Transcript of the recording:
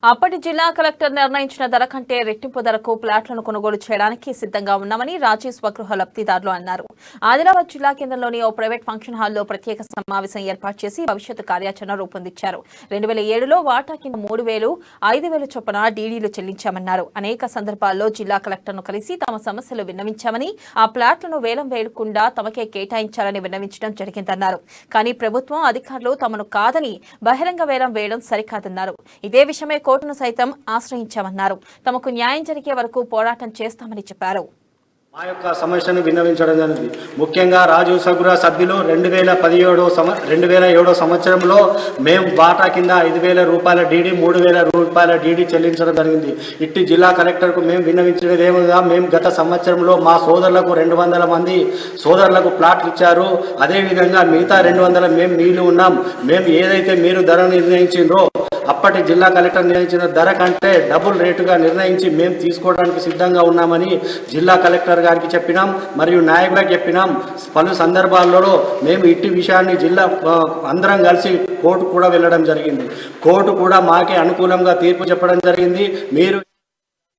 అప్పటి జిల్లా కలెక్టర్ నిర్ణయించిన ధర కంటే రెట్టింపు ధరకు ప్లాట్లను కొనుగోలు చేయడానికి సిద్ధంగా ఉన్నామని రాజీ స్వగృహ లబ్ధిదారులు అన్నారు. ఆదిలాబాద్ జిల్లా కేంద్రంలోని ఓ ప్రైవేట్ ఫంక్షన్ హాల్లో ప్రత్యేక సమావేశం ఏర్పాటు చేసి భవిష్యత్తు కార్యాచరణ రూపొందించారు. 2007లో వాటా కింద 3,000, 5,000 చొప్పున డీడీలు చెల్లించామన్నారు. అనేక సందర్భాల్లో జిల్లా కలెక్టర్ను కలిసి తమ సమస్యలు విన్నవించామని, ఆ ప్లాట్లను వేలం వేయకుండా తమకే కేటాయించాలని విన్నవించడం జరిగిందన్నారు. కానీ ప్రభుత్వం అధికారులు తమను కాదని బహిరంగ వేలం వేయడం సరికాదన్నారు. ఇదే విషయమే కోర్టును సైతం ఆశ్రయించామన్నారు. తమకు న్యాయం జరిగే వరకు పోరాటం చేస్తామని చెప్పారు. మా యొక్క సమస్యను విన్నవించడం జరిగింది. ముఖ్యంగా రాజీవ్ స్వగృహ సభ్యులు 2007 సంవత్సరంలో మేము బాటా కింద 5,000 రూపాయల డీడీ, 3,000 రూపాయల డీడీ చెల్లించడం జరిగింది. ఇట్టి జిల్లా కలెక్టర్కు మేము విన్నవించినది ఏమగా, మేము గత సంవత్సరంలో మా సోదరులకు 200 మంది సోదరులకు ప్లాట్లు ఇచ్చారు. అదేవిధంగా మిగతా 200 మేము నీళ్లు ఉన్నాం. మేము ఏదైతే మీరు ధర నిర్ణయించిండ్రో అప్పటి జిల్లా కలెక్టర్ నిర్ణయించిన ధర కంటే డబుల్ రేటుగా నిర్ణయించి మేము తీసుకోవడానికి సిద్ధంగా ఉన్నామని జిల్లా కలెక్టర్ గారికి చెప్పినాం, మరియు నాయకులకు చెప్పినాం. పలు సందర్భాల్లో మేము ఇట్టి విషయాన్ని జిల్లా అందరం కలిసి కోర్టు కూడా వెళ్ళడం జరిగింది. కోర్టు కూడా మాకే అనుకూలంగా తీర్పు చెప్పడం జరిగింది. మీరు